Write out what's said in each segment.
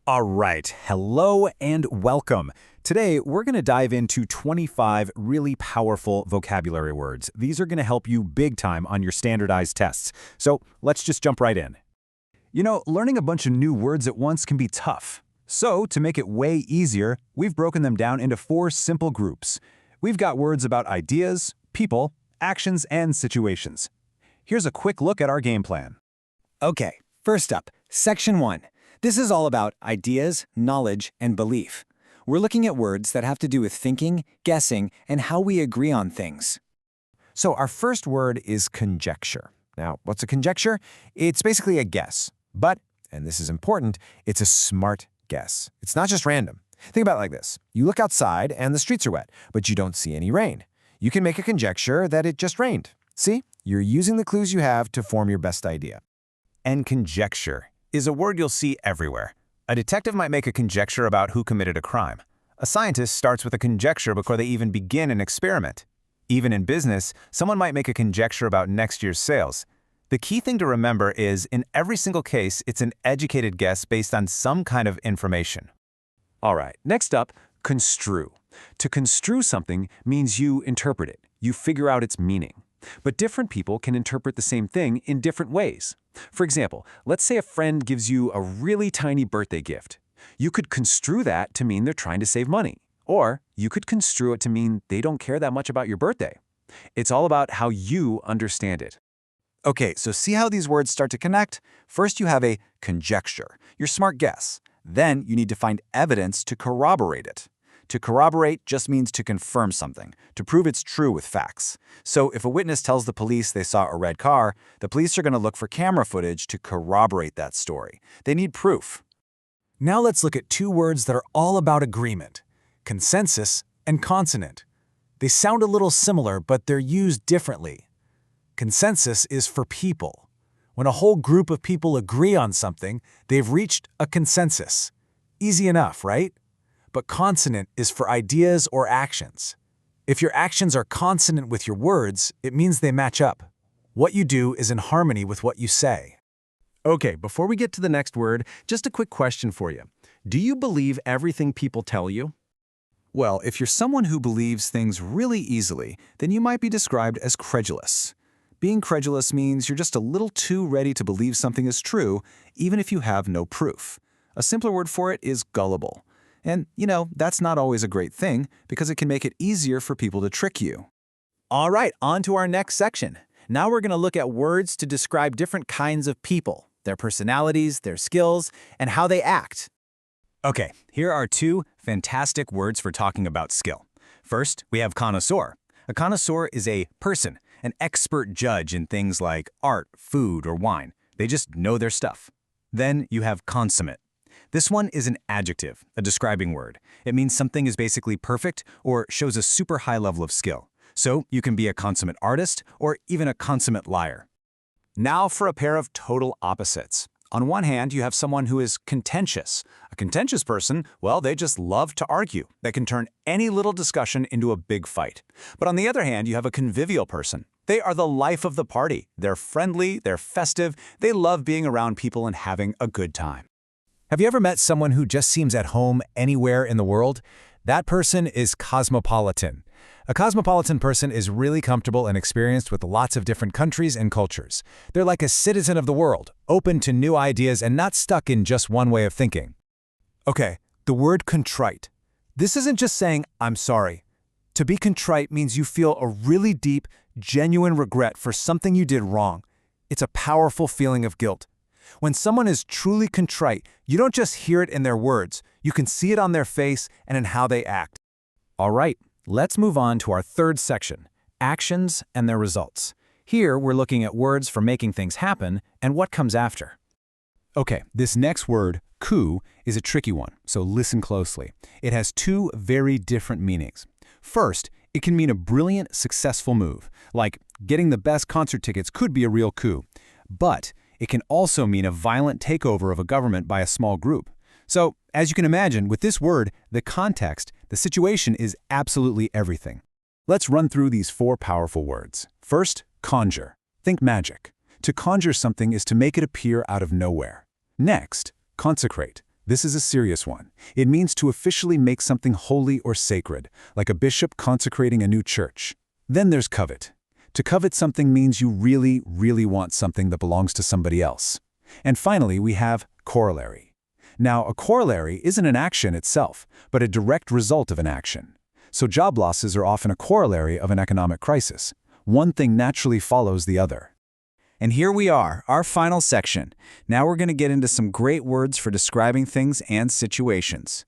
All right, hello and welcome. Today, we're going to dive into 25 really powerful vocabulary words. These are going to help you big time on your standardized tests. So let's just jump right in. You know, learning a bunch of new words at once can be tough. So to make it way easier, we've broken them down into 4 simple groups. We've got words about ideas, people, actions, and situations. Here's a quick look at our game plan. Okay, first up, Section 1. This is all about ideas, knowledge, and belief. We're looking at words that have to do with thinking, guessing, and how we agree on things. So our first word is conjecture. Now, what's a conjecture? It's basically a guess. But, and this is important, it's a smart guess. It's not just random. Think about it like this. You look outside and the streets are wet, but you don't see any rain. You can make a conjecture that it just rained. See? You're using the clues you have to form your best idea. And conjecture is a word you'll see everywhere. A detective might make a conjecture about who committed a crime. A scientist starts with a conjecture before they even begin an experiment. Even in business, someone might make a conjecture about next year's sales. The key thing to remember is, in every single case, it's an educated guess based on some kind of information. All right, next up, construe. To construe something means you interpret it. You figure out its meaning. But different people can interpret the same thing in different ways. For example, let's say a friend gives you a really tiny birthday gift. You could construe that to mean they're trying to save money. Or you could construe it to mean they don't care that much about your birthday. It's all about how you understand it. Okay, so see how these words start to connect? First you have a conjecture, your smart guess. Then you need to find evidence to corroborate it. To corroborate just means to confirm something, to prove it's true with facts. So if a witness tells the police they saw a red car, the police are going to look for camera footage to corroborate that story. They need proof. Now let's look at 2 words that are all about agreement: consensus and consonant. They sound a little similar, but they're used differently. Consensus is for people. When a whole group of people agree on something, they've reached a consensus. Easy enough, right? But consonant is for ideas or actions. If your actions are consonant with your words, it means they match up. What you do is in harmony with what you say. Okay, before we get to the next word, just a quick question for you. Do you believe everything people tell you? Well, if you're someone who believes things really easily, then you might be described as credulous. Being credulous means you're just a little too ready to believe something is true, even if you have no proof. A simpler word for it is gullible. And, you know, that's not always a great thing because it can make it easier for people to trick you. All right, on to our next section. Now we're going to look at words to describe different kinds of people, their personalities, their skills, and how they act. Okay, here are 2 fantastic words for talking about skill. First, we have connoisseur. A connoisseur is a person, an expert judge in things like art, food, or wine. They just know their stuff. Then you have consummate. This one is an adjective, a describing word. It means something is basically perfect or shows a super high level of skill. So you can be a consummate artist or even a consummate liar. Now for a pair of total opposites. On one hand, you have someone who is contentious. A contentious person, well, they just love to argue. They can turn any little discussion into a big fight. But on the other hand, you have a convivial person. They are the life of the party. They're friendly, they're festive, they love being around people and having a good time. Have you ever met someone who just seems at home anywhere in the world? That person is cosmopolitan. A cosmopolitan person is really comfortable and experienced with lots of different countries and cultures. They're like a citizen of the world, open to new ideas and not stuck in just one way of thinking. Okay, the word contrite. This isn't just saying, "I'm sorry." To be contrite means you feel a really deep, genuine regret for something you did wrong. It's a powerful feeling of guilt. When someone is truly contrite, you don't just hear it in their words, you can see it on their face and in how they act. All right, let's move on to our 3rd section, actions and their results. Here, we're looking at words for making things happen and what comes after. Okay, this next word, coup, is a tricky one, so listen closely. It has 2 very different meanings. First, it can mean a brilliant, successful move, like getting the best concert tickets could be a real coup. But it can also mean a violent takeover of a government by a small group. So, as you can imagine, with this word, the context, the situation is absolutely everything. Let's run through these 4 powerful words. First, conjure. Think magic. To conjure something is to make it appear out of nowhere. Next, consecrate. This is a serious one. It means to officially make something holy or sacred, like a bishop consecrating a new church. Then there's covet. To covet something means you really, really want something that belongs to somebody else. And finally, we have corollary. Now, a corollary isn't an action itself, but a direct result of an action. So job losses are often a corollary of an economic crisis. One thing naturally follows the other. And here we are, our final section. Now we're going to get into some great words for describing things and situations.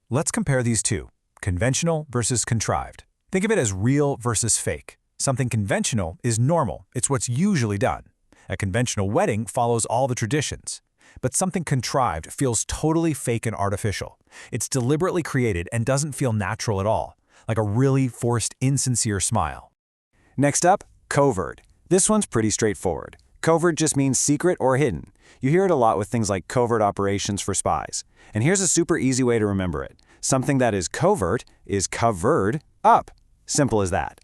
Let's compare these two, conventional versus contrived. Think of it as real versus fake. Something conventional is normal. It's what's usually done. A conventional wedding follows all the traditions. But something contrived feels totally fake and artificial. It's deliberately created and doesn't feel natural at all, like a really forced, insincere smile. Next up, covert. This one's pretty straightforward. Covert just means secret or hidden. You hear it a lot with things like covert operations for spies. And here's a super easy way to remember it. Something that is covert is covered up. Simple as that.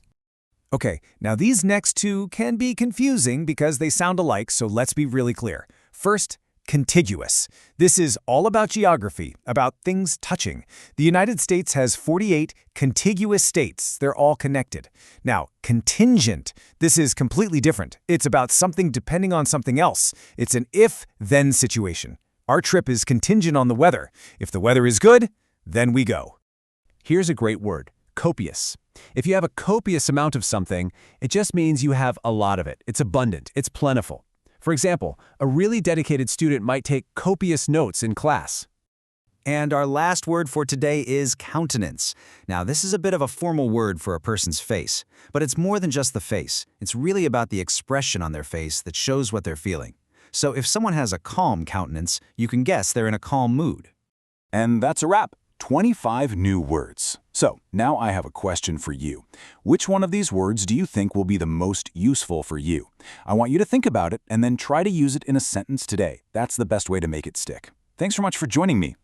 Okay, now these next two can be confusing because they sound alike, so let's be really clear. First, contiguous. This is all about geography, about things touching. The United States has 48 contiguous states. They're all connected. Now, contingent. This is completely different. It's about something depending on something else. It's an if-then situation. Our trip is contingent on the weather. If the weather is good, then we go. Here's a great word, copious. If you have a copious amount of something, it just means you have a lot of it. It's abundant. It's plentiful. For example, a really dedicated student might take copious notes in class. And our last word for today is countenance. Now, this is a bit of a formal word for a person's face, but it's more than just the face. It's really about the expression on their face that shows what they're feeling. So if someone has a calm countenance, you can guess they're in a calm mood. And that's a wrap. 25 new words. So, now I have a question for you. Which one of these words do you think will be the most useful for you? I want you to think about it and then try to use it in a sentence today. That's the best way to make it stick. Thanks so much for joining me.